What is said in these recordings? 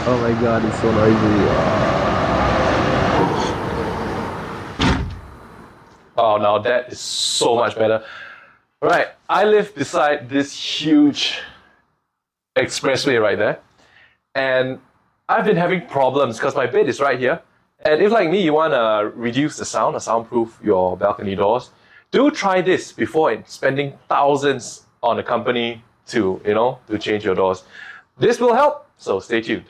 Oh my god, it's so noisy. Oh, now that is so much better. Right, I live beside this huge expressway right there, and I've been having problems because my bed is right here. And if, like me, you want to reduce the sound or soundproof your balcony doors, do try this before spending thousands on a company to, to change your doors. This will help, so stay tuned.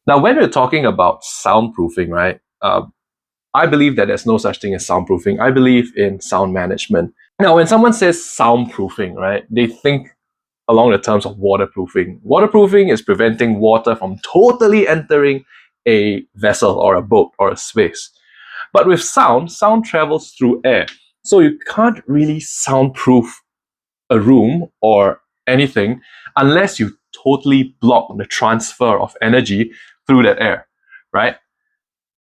Now, when we're talking about soundproofing, right, I believe that there's no such thing as soundproofing. I believe in sound management. Now, when someone says soundproofing, right, they think along the terms of waterproofing. Waterproofing is preventing water from totally entering a vessel or a boat or a space. But with sound travels through air. So you can't really soundproof a room or anything unless you totally block the transfer of energy through that air, right?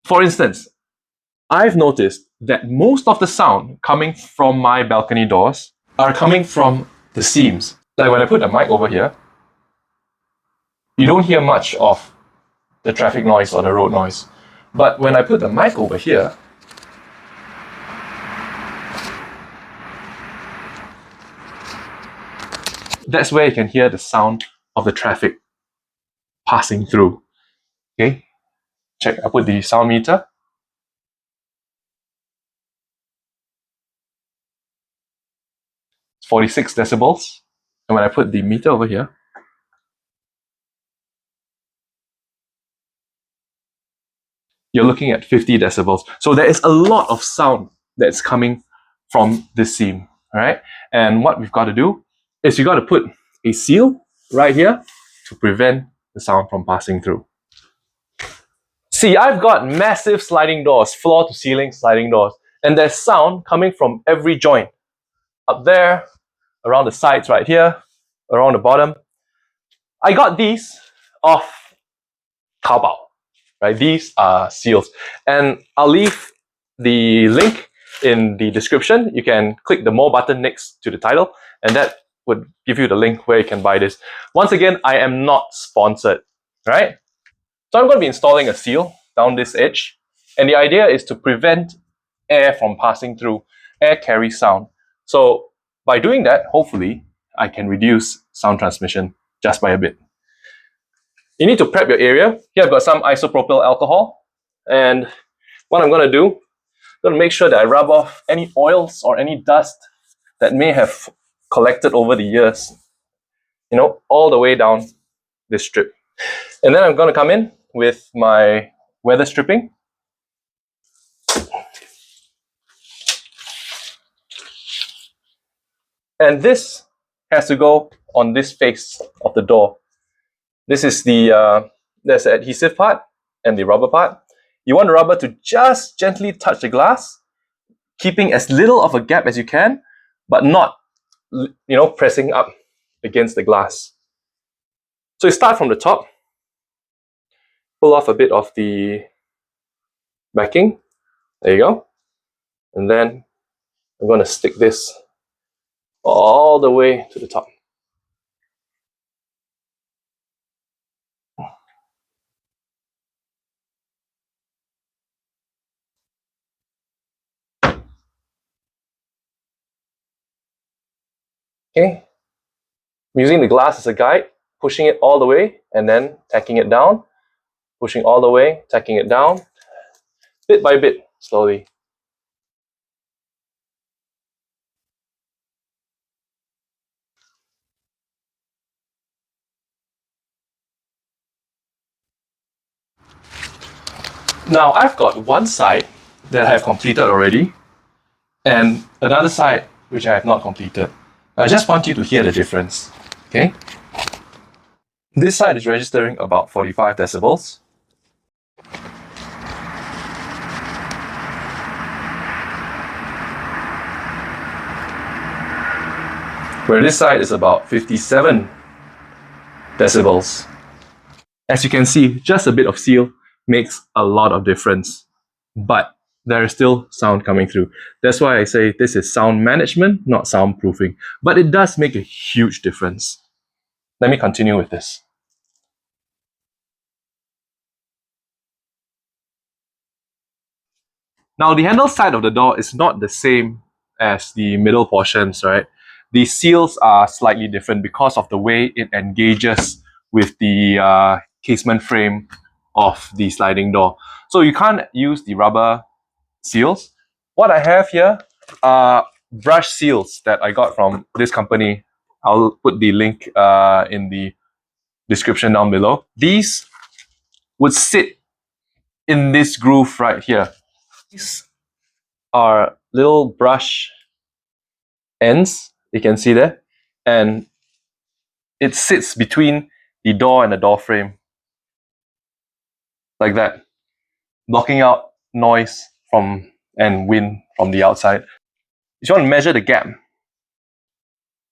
For instance, I've noticed that most of the sound coming from my balcony doors are coming from the seams. Like when I put the mic over here, you don't hear much of the traffic noise or the road noise. But when I put the mic over here, that's where you can hear the sound of the traffic passing through. Okay, check, I put the sound meter. It's 46 decibels. And when I put the meter over here, you're looking at 50 decibels. So there is a lot of sound that's coming from this seam, all right? And what we've got to do is you got to put a seal right here to prevent the sound from passing through. See, I've got massive sliding doors, floor to ceiling sliding doors, and there's sound coming from every joint. Up there, around the sides right here, around the bottom. I got these off Taobao, right? These are seals. And I'll leave the link in the description. You can click the more button next to the title, and that would give you the link where you can buy this. Once again, I am not sponsored, right? So I'm going to be installing a seal down this edge. And the idea is to prevent air from passing through. Air carries sound. So by doing that, hopefully, I can reduce sound transmission just by a bit. You need to prep your area. Here I've got some isopropyl alcohol. And what I'm going to do, I'm going to make sure that I rub off any oils or any dust that may have collected over the years, all the way down this strip. And then I'm going to come in with my weather stripping. And this has to go on this face of the door. This is there's the adhesive part and the rubber part. You want the rubber to just gently touch the glass, keeping as little of a gap as you can, but not, pressing up against the glass. So you start from the top, pull off a bit of the backing. There you go. And then I'm going to stick this all the way to the top. Okay, I'm using the glass as a guide, pushing it all the way and then tacking it down, pushing all the way, tacking it down, bit by bit, slowly. Now I've got one side that I have completed already and another side which I have not completed. I just want you to hear the difference, okay? This side is registering about 45 decibels. Where this side is about 57 decibels. As you can see, just a bit of seal makes a lot of difference, but there is still sound coming through. That's why I say this is sound management, not soundproofing, but it does make a huge difference. Let me continue with this. Now the handle side of the door is not the same as the middle portions, right? The seals are slightly different because of the way it engages with the casement frame of the sliding door. So you can't use the rubber seals. What I have here are brush seals that I got from this company. I'll put the link in the description down below. These would sit in this groove right here. These are little brush ends, you can see there, and it sits between the door and the door frame like that, blocking out noise from and wind from the outside. If you want to measure the gap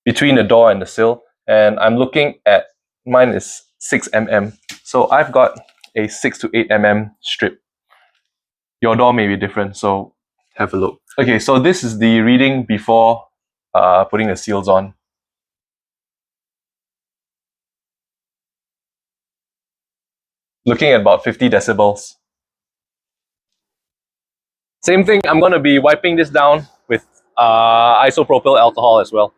between the door and the sill, and I'm looking at, mine is 6 mm, so I've got a 6 to 8 mm strip. Your door may be different, so have a look. Okay, so this is the reading before putting the seals on. Looking at about 50 decibels. Same thing, I'm going to be wiping this down with isopropyl alcohol as well.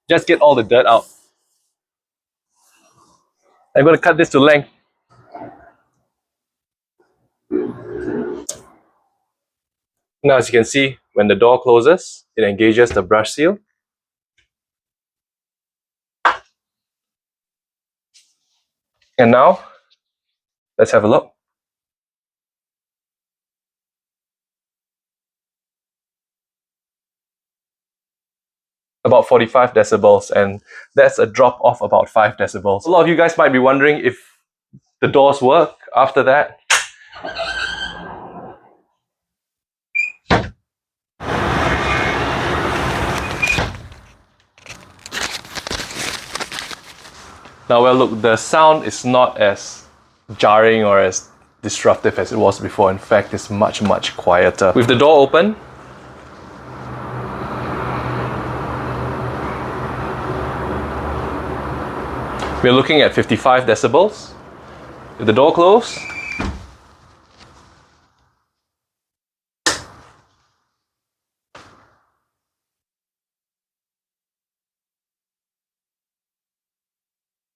Just get all the dirt out. I'm going to cut this to length. Now, as you can see, when the door closes, it engages the brush seal. And now, let's have a look. About 45 decibels, and that's a drop off about 5 decibels. A lot of you guys might be wondering if the doors work after that. Now, well, look, the sound is not as jarring or as disruptive as it was before. In fact, it's much, much quieter. With the door open, we're looking at 55 decibels. With the door closed,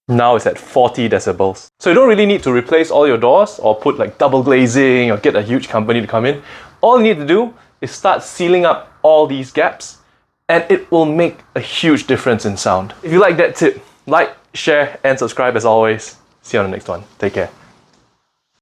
now it's at 40 decibels. So you don't really need to replace all your doors or put like double glazing or get a huge company to come in. All you need to do is start sealing up all these gaps, and it will make a huge difference in sound. If you like that tip, like, share and subscribe as always. See you on the next one. Take care.